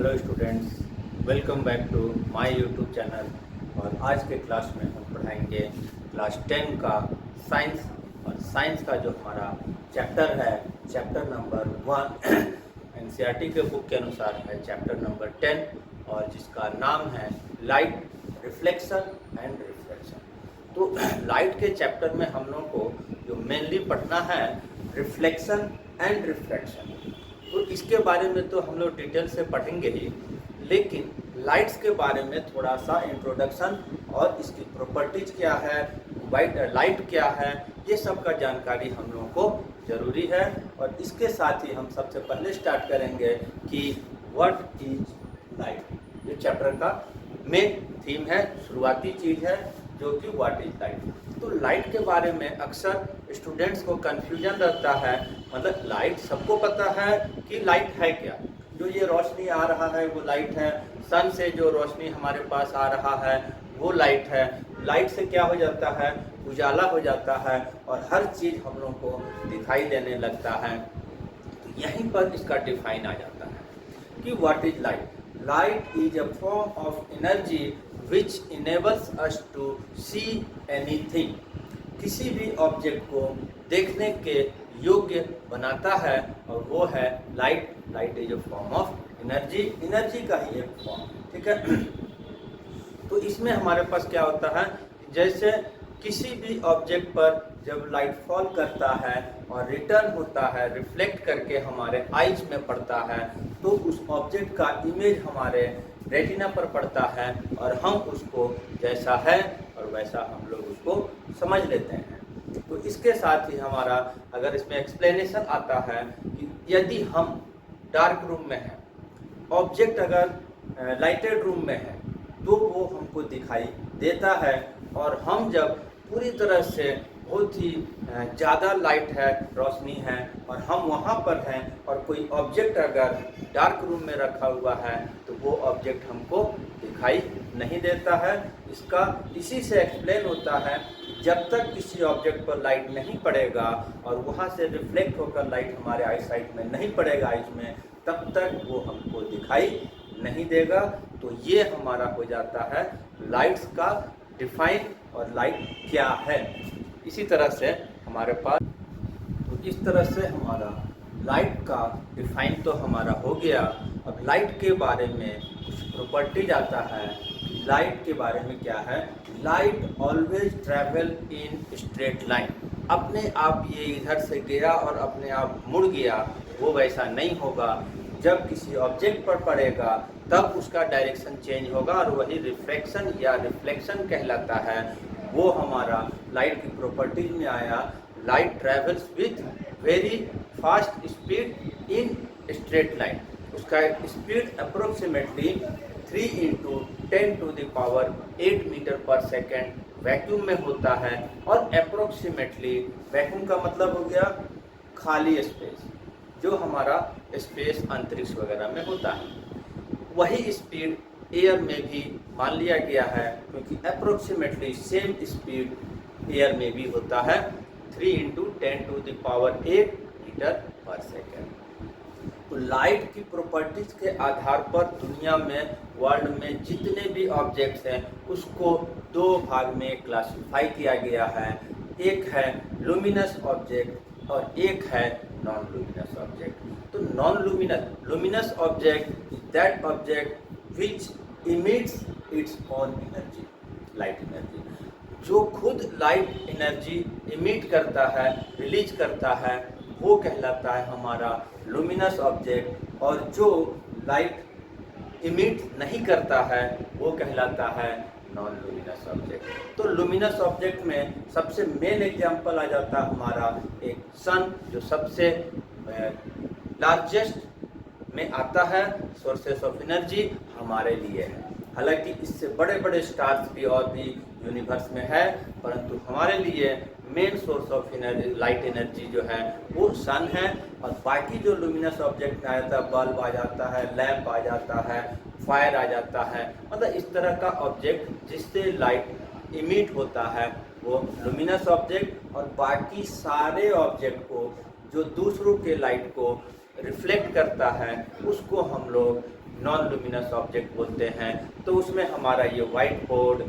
Hello students, welcome back to my YouTube channel. और आज के क्लास में हम पढ़ाएंगे क्लास 10 का साइंस। और साइंस का जो हमारा चैप्टर है, चैप्टर नंबर 1 एनसीईआरटी के बुक के अनुसार है चैप्टर नंबर 10, और जिसका नाम है लाइट, रिफ्लेक्शन एंड रिफ्रैक्शन। तो लाइट के चैप्टर में हम लोग को जो मेनली पढ़ना है रिफ्लेक्शन एंड रिफ्रैक्शन। तो इसके बारे में तो हम लोग डिटेल से पढ़ेंगे ही, लेकिन लाइट्स के बारे में थोड़ा सा इंट्रोडक्शन और इसकी प्रॉपर्टीज क्या है, लाइट क्या है, ये सब का जानकारी हम लोगों को ज़रूरी है। और इसके साथ ही हम सबसे पहले स्टार्ट करेंगे कि व्हाट इज लाइट। ये चैप्टर का मेन थीम है, शुरुआती चीज़ है जो कि व्हाट इज लाइट। तो लाइट के बारे में अक्सर स्टूडेंट्स को कंफ्यूजन रहता है। मतलब लाइट सबको पता है कि लाइट है क्या, जो ये रोशनी आ रहा है वो लाइट है, सन से जो रोशनी हमारे पास आ रहा है वो लाइट है। लाइट से क्या हो जाता है, उजाला हो जाता है और हर चीज़ हम लोग को दिखाई देने लगता है। तो यहीं पर इसका डिफाइन आ जाता है कि what is light. Light is a form of energy which enables us to see anything। किसी भी ऑब्जेक्ट को देखने के योग्य बनाता है और वो है light. Light is a form of energy, energy का ही एक फॉर्म, ठीक है। तो इसमें हमारे पास क्या होता है, जैसे किसी भी ऑब्जेक्ट पर जब लाइट फॉल करता है और रिटर्न होता है, रिफ्लेक्ट करके हमारे आइज में पड़ता है, तो उस ऑब्जेक्ट का इमेज हमारे रेटिना पर पड़ता है और हम उसको जैसा है और वैसा हम लोग उसको समझ लेते हैं। तो इसके साथ ही हमारा अगर इसमें एक्सप्लेनेशन आता है कि यदि हम डार्क रूम में हैं, ऑब्जेक्ट अगर लाइटेड रूम में है तो वो हमको दिखाई देता है। और हम जब पूरी तरह से बहुत ही ज़्यादा लाइट है, रोशनी है और हम वहाँ पर हैं और कोई ऑब्जेक्ट अगर डार्क रूम में रखा हुआ है तो वो ऑब्जेक्ट हमको दिखाई नहीं देता है। इसका इसी से एक्सप्लेन होता है, जब तक किसी ऑब्जेक्ट पर लाइट नहीं पड़ेगा और वहाँ से रिफ्लेक्ट होकर लाइट हमारे आई साइट में नहीं पड़ेगा आइज में, तब तक वो हमको दिखाई नहीं देगा। तो ये हमारा हो जाता है लाइट्स का डिफाइन और लाइट क्या है। इसी तरह से हमारे पास, तो इस तरह से हमारा लाइट का डिफाइन तो हमारा हो गया। अब लाइट के बारे में कुछ प्रॉपर्टीज आता है। लाइट के बारे में क्या है, light always travel in straight line. अपने आप ये इधर से गया और अपने आप मुड़ गया, वो वैसा नहीं होगा। जब किसी ऑब्जेक्ट पर पड़ेगा तब उसका डायरेक्शन चेंज होगा और वही रिफ्रैक्शन या रिफ्लेक्शन कहलाता है। वो हमारा लाइट की प्रॉपर्टीज में आया। Light travels with very fast speed in straight line. उसका स्पीड अप्रोक्सीमेटली 3 × 10⁸ मीटर पर सेकेंड वैक्यूम में होता है। और अप्रोक्सीमेटली, वैक्यूम का मतलब हो गया खाली स्पेस, जो हमारा स्पेस अंतरिक्ष वगैरह में होता है, वही स्पीड एयर में भी मान लिया गया है, क्योंकि अप्रोक्सीमेटली सेम स्पीड एयर में भी होता है, 3 × 10⁸ मीटर पर सेकेंड। तो लाइट की प्रॉपर्टीज के आधार पर दुनिया में, वर्ल्ड में जितने भी ऑब्जेक्ट्स हैं उसको दो भाग में क्लासिफाई किया गया है। एक है लुमिनस ऑब्जेक्ट और एक है नॉन लुमिनस ऑब्जेक्ट। तो non luminous object is that object which emits its own energy, light energy, जो खुद लाइट एनर्जी इमिट करता है, रिलीज करता है, वो कहलाता है हमारा लुमिनस ऑब्जेक्ट। और जो लाइट इमिट नहीं करता है वो कहलाता है नॉन लुमिनस ऑब्जेक्ट। तो लुमिनस ऑब्जेक्ट में सबसे मेन एग्जांपल आ जाता है हमारा एक सन, जो सबसे लार्जेस्ट में आता है, सोर्सेस ऑफ एनर्जी हमारे लिए है। हालांकि इससे बड़े बड़े स्टार्स भी और भी यूनिवर्स में है, परंतु हमारे लिए main source of energy, light energy जो है वो सन है। और बाकी जो लुमिनस ऑब्जेक्ट में आ जाता है, बल्ब आ जाता है, लैंप आ जाता है, फायर आ जाता है, मतलब इस तरह का ऑब्जेक्ट जिससे लाइट इमिट होता है वो लुमिनस ऑब्जेक्ट। और बाकी सारे ऑब्जेक्ट को जो दूसरों के लाइट को रिफ्लेक्ट करता है उसको हम लोग नॉन लुमिनस ऑब्जेक्ट बोलते हैं। तो उसमें हमारा ये white board,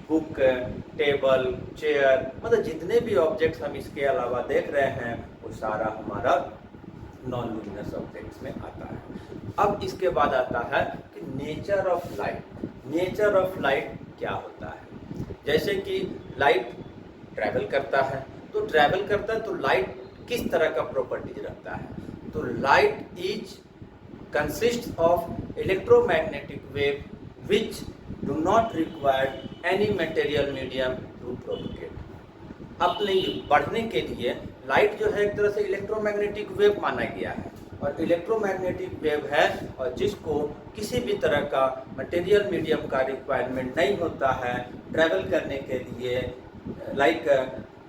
book, table, chair, मतलब जितने भी ऑब्जेक्ट्स हम इसके अलावा देख रहे हैं वो सारा हमारा नॉन लुमिनस ऑब्जेक्ट्स में आता है। अब इसके बाद आता है कि nature of light. Nature of light क्या होता है? जैसे कि लाइट ट्रैवल करता है, तो ट्रैवल करता है तो लाइट किस तरह का प्रॉपर्टीज रखता है? तो light is consist of electromagnetic wave which do not require any material medium to propagate. अपने बढ़ने के लिए लाइट जो है एक तरह से इलेक्ट्रोमैग्नेटिक वेव माना गया है, और इलेक्ट्रोमैग्नेटिक वेव है और जिसको किसी भी तरह का मटेरियल मीडियम का रिक्वायरमेंट नहीं होता है ट्रैवल करने के लिए। Like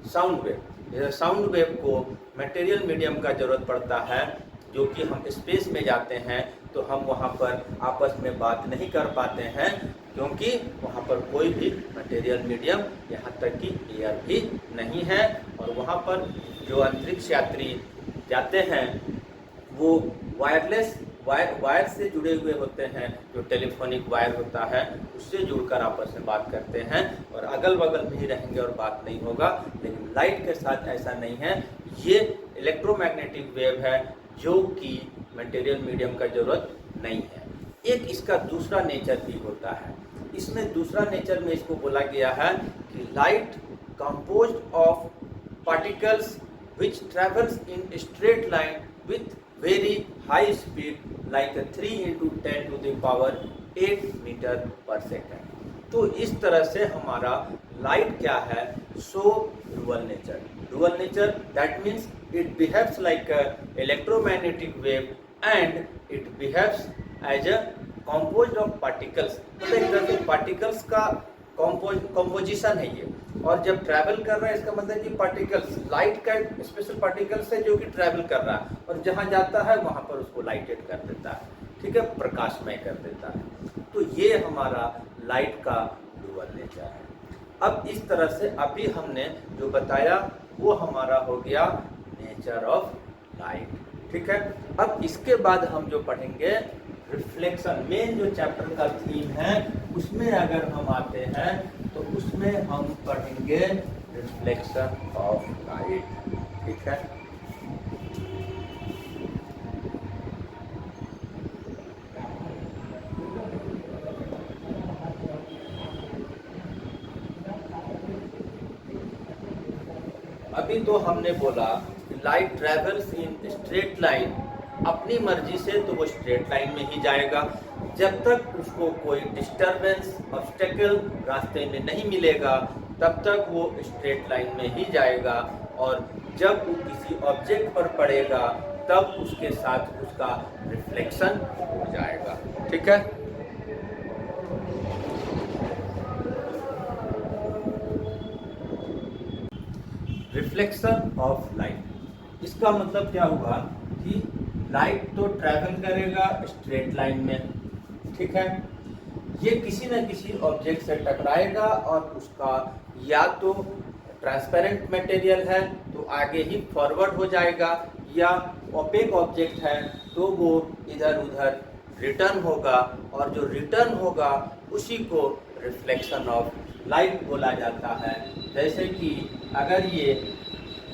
sound wave, sound wave को मटेरियल मीडियम का ज़रूरत पड़ता है, जो कि हम स्पेस में जाते हैं तो हम वहाँ पर आपस में बात नहीं कर पाते हैं, क्योंकि वहाँ पर कोई भी मटेरियल मीडियम, यहाँ तक कि एयर भी नहीं है। और वहाँ पर जो अंतरिक्ष यात्री जाते हैं वो वायरलेस वायर से जुड़े हुए होते हैं, जो टेलीफोनिक वायर होता है उससे जुड़कर आपस में बात करते हैं, और अगल बगल में ही रहेंगे और बात नहीं होगा। लेकिन लाइट के साथ ऐसा नहीं है, ये इलेक्ट्रोमैग्नेटिक वेव है जो कि मटेरियल मीडियम का ज़रूरत नहीं है। एक इसका दूसरा नेचर भी होता है। इसमें दूसरा नेचर में इसको बोला गया है कि light composed of particles which travels in straight line with very high speed like a 3 into 10 to the power 8 meter per second। तो इस तरह से हमारा लाइट क्या है? So dual nature. Dual nature that means it behaves like a electromagnetic wave and it behaves as a composed of particles. मतलब एक तरह से पार्टिकल्स का कंपोजिशन है ये, और जब ट्रैवल कर रहा है इसका मतलब कि पार्टिकल्स, लाइट का स्पेशल पार्टिकल्स है जो कि ट्रैवल कर रहा है, और जहाँ जाता है वहाँ पर उसको लाइटेड कर देता है, ठीक है, प्रकाशमय कर देता है। तो ये हमारा लाइट का डुअल नेचर है। अब इस तरह से अभी हमने जो बताया वो हमारा हो गया नेचर ऑफ लाइट, ठीक है। अब इसके बाद हम जो पढ़ेंगे रिफ्लेक्शन, मेन जो चैप्टर का थीम है उसमें अगर हम आते हैं तो उसमें हम पढ़ेंगे रिफ्लेक्शन ऑफ लाइट, ठीक है। अभी तो हमने बोला कि light travels in straight line, अपनी मर्जी से तो वो स्ट्रेट लाइन में ही जाएगा, जब तक उसको कोई डिस्टरबेंस, ऑब्स्टेकल रास्ते में नहीं मिलेगा तब तक वो स्ट्रेट लाइन में ही जाएगा, और जब वो किसी ऑब्जेक्ट पर पड़ेगा तब उसके साथ उसका रिफ्लेक्शन हो जाएगा, ठीक है। रिफ्लेक्शन ऑफ लाइट, इसका मतलब क्या हुआ कि लाइट तो ट्रैवल करेगा स्ट्रेट लाइन में, ठीक है। ये किसी न किसी ऑब्जेक्ट से टकराएगा और उसका या तो ट्रांसपेरेंट मटेरियल है तो आगे ही फॉरवर्ड हो जाएगा, या ओपेक ऑब्जेक्ट है तो वो इधर उधर रिटर्न होगा, और जो रिटर्न होगा उसी को रिफ्लेक्शन ऑफ लाइट बोला जाता है। जैसे कि अगर ये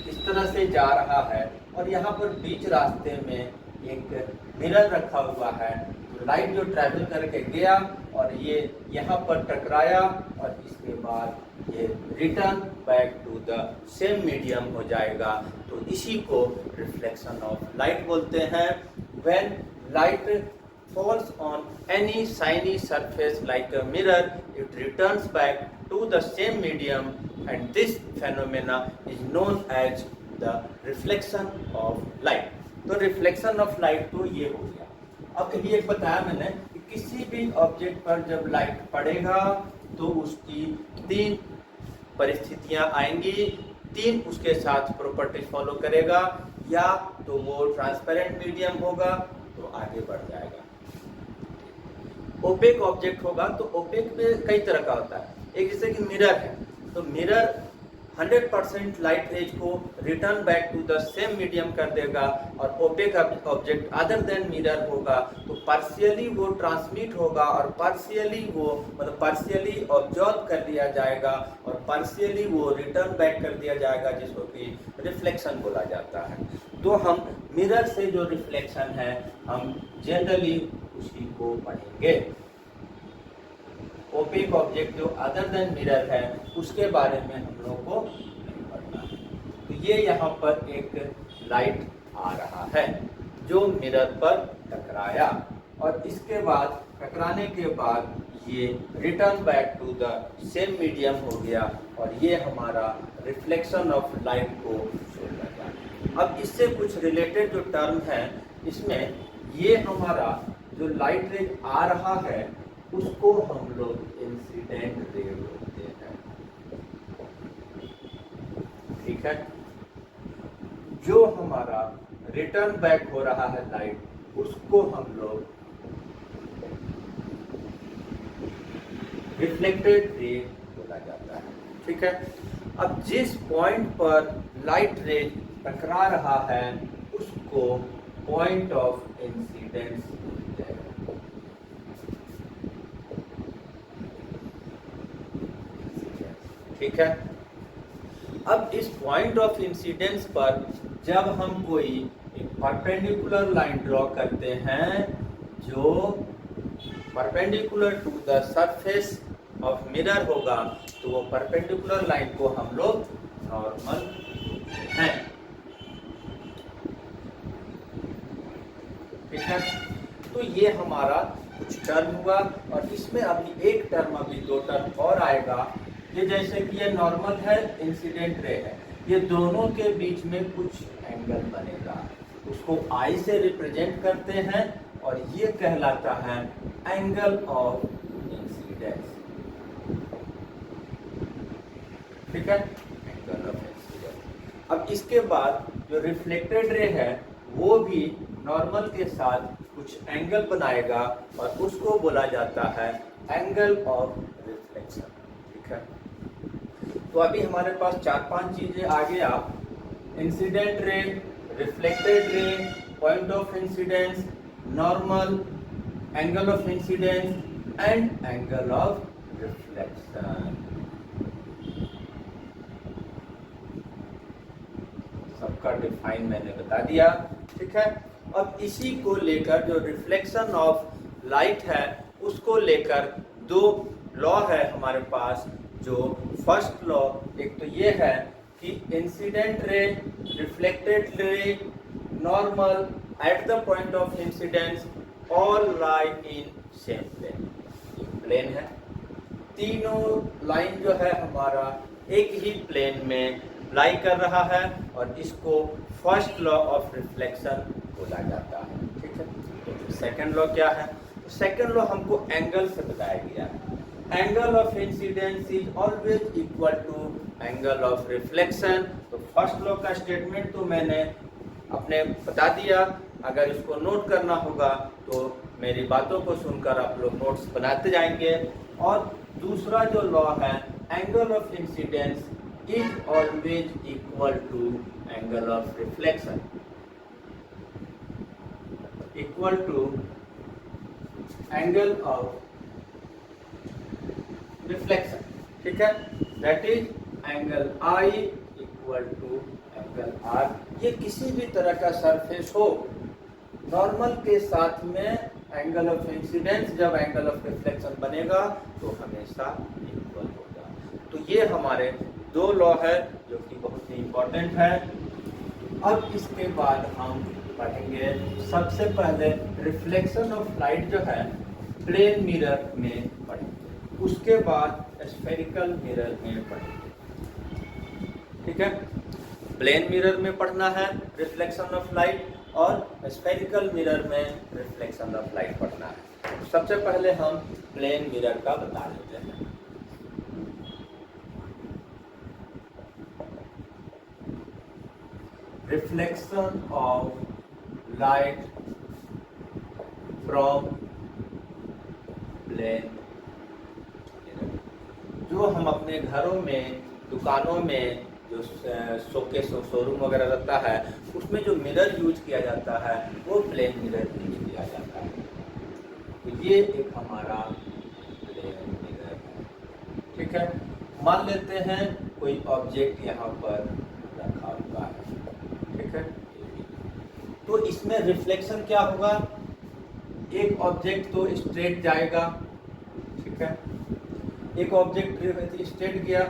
इस तरह से जा रहा है और यहाँ पर बीच रास्ते में एक मिरर रखा हुआ है, तो लाइट जो ट्रैवल करके गया और ये यहाँ पर टकराया और इसके बाद ये return back to the same medium हो जाएगा, तो इसी को रिफ्लेक्शन ऑफ लाइट बोलते हैं। When light falls on any shiny surface like a mirror, it returns back to the same medium, and this phenomena is known as the reflection of light। तो reflection of light तो ये हो गया। अब अभी एक बताया मैंने कि किसी भी ऑब्जेक्ट पर जब लाइट पड़ेगा तो उसकी तीन परिस्थितियां आएंगी, तीन उसके साथ प्रॉपर्टीज फॉलो करेगा, या तो वो ट्रांसपेरेंट मीडियम होगा तो आगे बढ़ जाएगा, ओपेक ऑब्जेक्ट होगा तो ओपेक में कई तरह का होता है। एक जैसे कि मिरर है, तो मिरर 100% लाइट रेज को return back to the same medium कर देगा, और opaque object other than mirror होगा तो पार्शियली वो ट्रांसमिट होगा और पार्शियली वो मतलब पार्शियली ऑब्जर्व कर लिया जाएगा और पार्शियली वो रिटर्न बैक कर दिया जाएगा, जिसको कि रिफ्लेक्शन बोला जाता है। तो हम मिरर से जो रिफ्लेक्शन है हम जनरली उसी को पढ़ेंगे। ओपेक ऑब्जेक्ट जो अदर देन मिरर है उसके बारे में हम लोग को नहीं पढ़ना है। तो ये यहाँ पर एक लाइट आ रहा है जो मिरर पर टकराया, और इसके बाद टकराने के बाद ये return back to the same medium हो गया, और ये हमारा रिफ्लेक्शन ऑफ लाइट को शो किया। अब इससे कुछ रिलेटेड जो टर्म है इसमें, ये हमारा जो लाइट रेज आ रहा है उसको हम लोग इंसिडेंट रे बोलते हैं, ठीक है। जो हमारा रिटर्न बैक हो रहा है लाइट उसको हम लोग रिफ्लेक्टेड रे बोला जाता है, ठीक है। अब जिस पॉइंट पर लाइट रे टकरा रहा है उसको पॉइंट ऑफ इंसिडेंस बोलते हैं, ठीक है। अब इस पॉइंट ऑफ इंसिडेंस पर जब हम कोई एक परपेंडिकुलर लाइन ड्रॉ करते हैं जो perpendicular to the surface of mirror होगा, तो वो परपेंडिकुलर लाइन को हम लोग नॉर्मल हैं, ठीक है। तो ये हमारा कुछ टर्म हुआ, और इसमें अभी एक टर्म, अभी दो टर्म और आएगा। ये जैसे कि ये नॉर्मल है, इंसिडेंट रे है, ये दोनों के बीच में कुछ एंगल बनेगा, उसको आई से रिप्रेजेंट करते हैं, और ये कहलाता है एंगल ऑफ इंसिडेंस, ठीक है, एंगल ऑफ इंसिडेंस। अब इसके बाद जो रिफ्लेक्टेड रे है वो भी नॉर्मल के साथ कुछ एंगल बनाएगा, और उसको बोला जाता है एंगल ऑफ रिफ्लेक्शन, ठीक है। तो अभी हमारे पास 4-5 चीजें आ गया, इंसिडेंट रे, रिफ्लेक्टेड रे, point of incidence, normal, angle of incidence and angle of reflection. सबका डिफाइन मैंने बता दिया, ठीक है। अब इसी को लेकर जो रिफ्लेक्शन ऑफ लाइट है उसको लेकर दो लॉ है हमारे पास। जो फर्स्ट लॉ, एक तो ये है कि incident ray, reflected ray, normal at the point of incidence all lie in same plane. Plane है, तीनों लाइन जो है हमारा एक ही प्लेन में लाई कर रहा है, और इसको फर्स्ट लॉ ऑफ रिफ्लेक्शन बोला जाता है, ठीक है। तो सेकंड लॉ क्या है? सेकंड लॉ हमको एंगल से बताया गया है। Angle of incidence is always equal to angle of reflection. तो फर्स्ट लॉ का स्टेटमेंट तो मैंने अपने बता दिया, अगर इसको नोट करना होगा तो मेरी बातों को सुनकर आप लोग नोट्स बनाते जाएंगे। और दूसरा जो लॉ है, angle of incidence is always equal to angle of reflection, equal to angle of reflection, ठीक है। That is angle I equal to angle R. ये किसी भी तरह का सरफेस हो, नॉर्मल के साथ में एंगल ऑफ इंसिडेंस जब एंगल ऑफ रिफ्लेक्शन बनेगा तो हमेशा इक्वल होगा। तो ये हमारे दो लॉ है जो कि बहुत ही इम्पोर्टेंट है। अब इसके बाद हम पढ़ेंगे सबसे पहले रिफ्लेक्शन ऑफ लाइट जो है प्लेन मिरर में पढ़ेंगे, उसके बाद स्फेरिकल मिरर में पढ़ेंगे, ठीक है। प्लेन मिरर में पढ़ना है रिफ्लेक्शन ऑफ लाइट, और स्फेरिकल मिरर में रिफ्लेक्शन ऑफ लाइट पढ़ना है। सबसे पहले हम प्लेन मिरर का बता देते हैं। Reflection of light from plane mirror, जो हम अपने घरों में, दुकानों में जो शोकेस शोरूम वगैरह रहता है उसमें जो मिरर यूज किया जाता है वो प्लेन मिरर यूज किया जाता है। तो ये एक हमारा प्लेन मिरर है, ठीक है। मान लेते हैं कोई ऑब्जेक्ट यहाँ पर रखा हुआ है, ठीक है। तो इसमें रिफ्लेक्शन क्या होगा, एक ऑब्जेक्ट तो स्ट्रेट जाएगा, ठीक है। एक ऑब्जेक्ट स्ट्रेट गया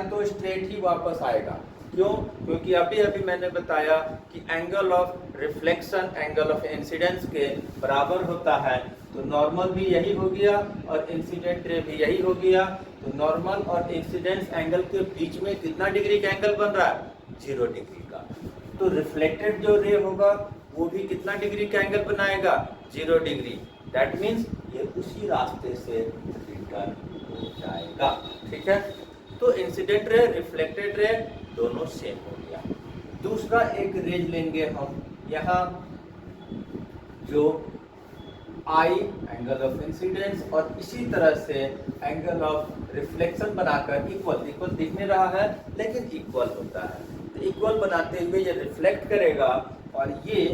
तो स्ट्रेट ही वापस आएगा। क्यों? क्योंकि अभी अभी मैंने बताया कि angle of reflection angle of incidence के बराबर होता है। तो नॉर्मल भी यही हो गया और इंसिडेंट रे भी यही हो गया। तो नॉर्मल और इंसिडेंस एंगल के बीच में कितना डिग्री का एंगल बन रहा है? 0 डिग्री का। तो रिफ्लेक्टेड जो रे होगा वो भी कितना डिग्री का एंगल बनाएगा? 0 डिग्री। दैट मीन्स ये उसी रास्ते से रिटर्न हो जाएगा, ठीक है। तो इंसिडेंट रे रिफ्लेक्टेड रे दोनों सेम हो गया। दूसरा एक रेज लेंगे हम, यहाँ जो आई एंगल ऑफ इंसिडेंस और इसी तरह से एंगल ऑफ रिफ्लेक्शन बनाकर इक्वल दिख नहीं रहा है लेकिन इक्वल होता है। तो इक्वल बनाते हुए ये रिफ्लेक्ट करेगा और ये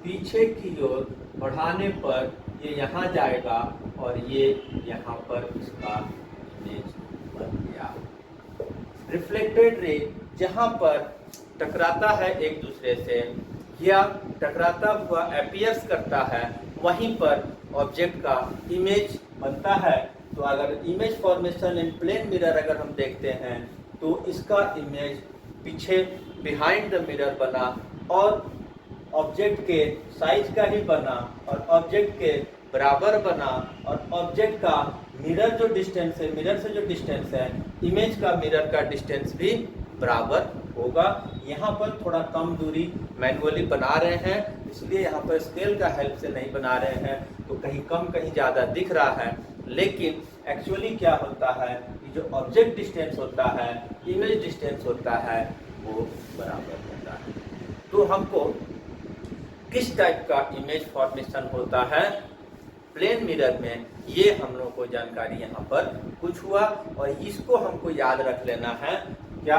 पीछे की ओर बढ़ाने पर ये यहाँ जाएगा और ये यहाँ पर इसका इमेज बन गया। रिफ्लेक्टेड रे जहाँ पर टकराता है एक दूसरे से या टकराता हुआ अपीयर्स करता है वहीं पर ऑब्जेक्ट का इमेज बनता है। तो अगर image formation in plane mirror अगर हम देखते हैं तो इसका इमेज पीछे बिहाइंड द मिरर बना और ऑब्जेक्ट के साइज का ही बना और ऑब्जेक्ट के बराबर बना और ऑब्जेक्ट का मिरर जो डिस्टेंस है, मिरर से जो डिस्टेंस है, इमेज का मिरर का डिस्टेंस भी बराबर होगा। यहाँ पर थोड़ा कम दूरी मैनुअली बना रहे हैं इसलिए यहाँ पर स्केल का हेल्प से नहीं बना रहे हैं, तो कहीं कम कहीं ज़्यादा दिख रहा है। लेकिन एक्चुअली क्या होता है कि जो ऑब्जेक्ट डिस्टेंस होता है, इमेज डिस्टेंस होता है, वो बराबर होता है। तो हमको किस टाइप का इमेज फॉर्मेशन होता है प्लेन मिरर में, ये हम लोग को जानकारी यहाँ पर कुछ हुआ और इसको हमको याद रख लेना है। क्या?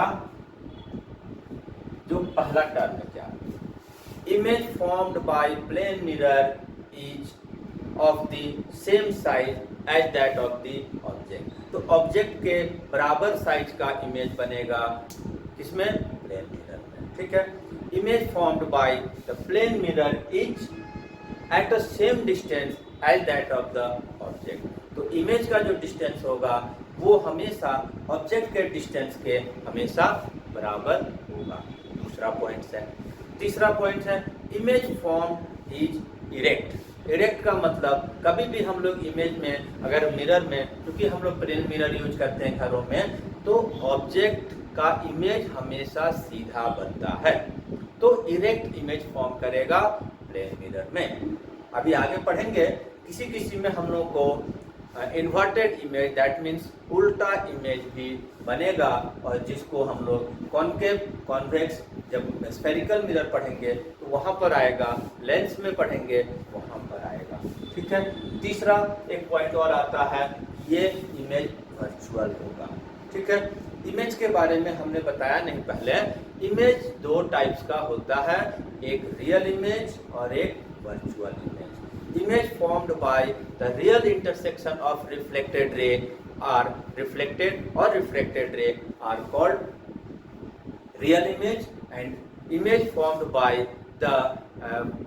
जो पहला टर्म है क्या? Image formed by plane mirror is of the same size as that of the object. तो ऑब्जेक्ट के बराबर साइज का इमेज बनेगा किसमें? प्लेन मिरर में, ठीक है। Image formed by the plane mirror is at a same distance as that of the object. तो इमेज का जो डिस्टेंस होगा वो हमेशा ऑब्जेक्ट के डिस्टेंस के हमेशा बराबर होगा। दूसरा पॉइंट है। तीसरा पॉइंट है image form is erect. Erect का मतलब कभी भी हम लोग इमेज में अगर मिरर में, क्योंकि हम लोग प्लेन मिरर यूज करते हैं घरों में, तो ऑब्जेक्ट का इमेज हमेशा सीधा बनता है। तो इरेक्ट इमेज फॉर्म करेगा प्लेन मिरर में। अभी आगे पढ़ेंगे किसी किसी में हम लोग को इन्वर्टेड इमेज दैट मीन्स उल्टा इमेज भी बनेगा और जिसको हम लोग कॉन्केव कॉन्वेक्स जब स्फेरिकल मिरर पढ़ेंगे तो वहाँ पर आएगा, लेंस में पढ़ेंगे वहाँ पर आएगा, ठीक है। तीसरा एक पॉइंट और आता है, ये इमेज वर्चुअल होगा, ठीक है। इमेज के बारे में हमने बताया नहीं पहले। इमेज 2 टाइप्स का होता है, एक रियल इमेज और एक virtual image. Image formed by the real intersection of reflected ray or refracted ray are called real image, and image formed by the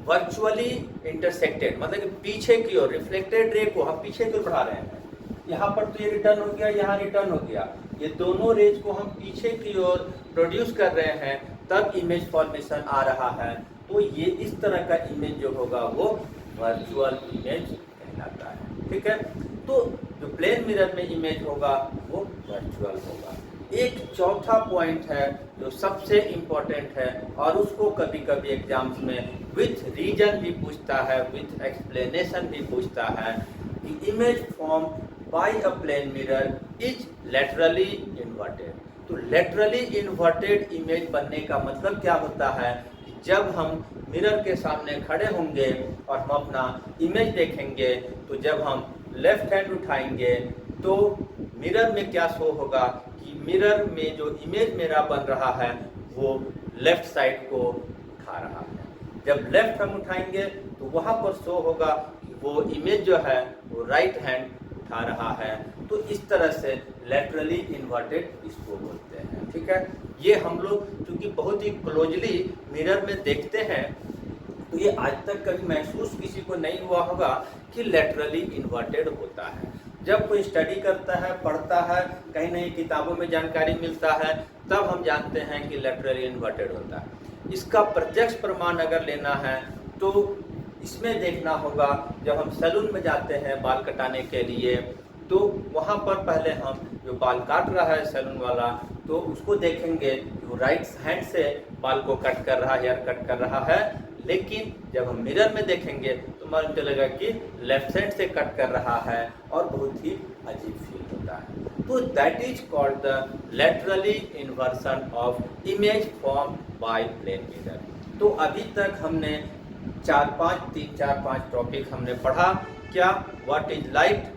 virtually intersected, मतलब कि पीछे की ओर reflected ray को हम पीछे की ओर बढ़ा रहे हैं, यहाँ पर तो ये रिटर्न हो गया, यहाँ रिटर्न हो गया, ये दोनों रेज को हम पीछे की ओर प्रोड्यूस कर रहे हैं, तब इमेज फॉर्मेशन आ रहा है। तो ये इस तरह का इमेज जो होगा वो वर्चुअल इमेज कहलाता है, ठीक है। तो जो प्लेन मिरर में इमेज होगा वो वर्चुअल होगा। एक चौथा पॉइंट है जो सबसे इम्पोर्टेंट है और उसको कभी कभी एग्जाम्स में विथ रीजन भी पूछता है, विथ एक्सप्लेनेशन भी पूछता है कि image form by a plane mirror is laterally inverted. तो लेटरली इन्वर्टेड इमेज बनने का मतलब क्या होता है? जब हम मिरर के सामने खड़े होंगे और हम अपना इमेज देखेंगे तो जब हम लेफ्ट हैंड उठाएंगे तो मिरर में क्या शो होगा कि मिरर में जो इमेज मेरा बन रहा है वो लेफ्ट साइड को उठा रहा है। जब लेफ्ट हम उठाएंगे तो वहाँ पर शो होगा कि वो इमेज जो है वो राइट हैंड उठा रहा है। तो इस तरह से लैटरली इन्वर्टेड इसको बोलते हैं। ठीक है, ये हम लोग क्योंकि बहुत ही क्लोजली मिरर में देखते हैं तो ये आज तक कभी महसूस किसी को नहीं हुआ होगा कि लैटरली इन्वर्टेड होता है। जब कोई स्टडी करता है, पढ़ता है, कहीं नई किताबों में जानकारी मिलता है, तब हम जानते हैं कि लैटरली इन्वर्टेड होता है। इसका प्रत्यक्ष प्रमाण अगर लेना है तो इसमें देखना होगा, जब हम सैलून में जाते हैं बाल कटाने के लिए तो वहाँ पर पहले हम जो बाल काट रहा है सैलून वाला तो उसको देखेंगे वो राइट हैंड से बाल को कट कर रहा है, हेयर कट कर रहा है, लेकिन जब हम मिरर में देखेंगे तो मालूम चलेगा कि लेफ्ट साइड से कट कर रहा है और बहुत ही अजीब फील होता है। तो that is called the laterally inversion of image form by plane mirror. तो अभी तक हमने 4-5 टॉपिक हमने पढ़ा। क्या? What is light,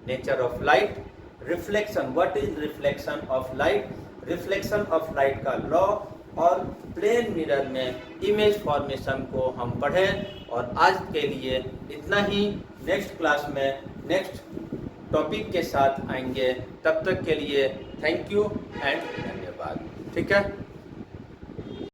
nature of light, reflection, what is reflection of light, reflection of light का लॉ, और प्लेन मिरर में इमेज फॉर्मेशन को हम पढ़ें। और आज के लिए इतना ही। नेक्स्ट क्लास में नेक्स्ट टॉपिक के साथ आएंगे। तब तक के लिए थैंक यू एंड धन्यवाद। ठीक है।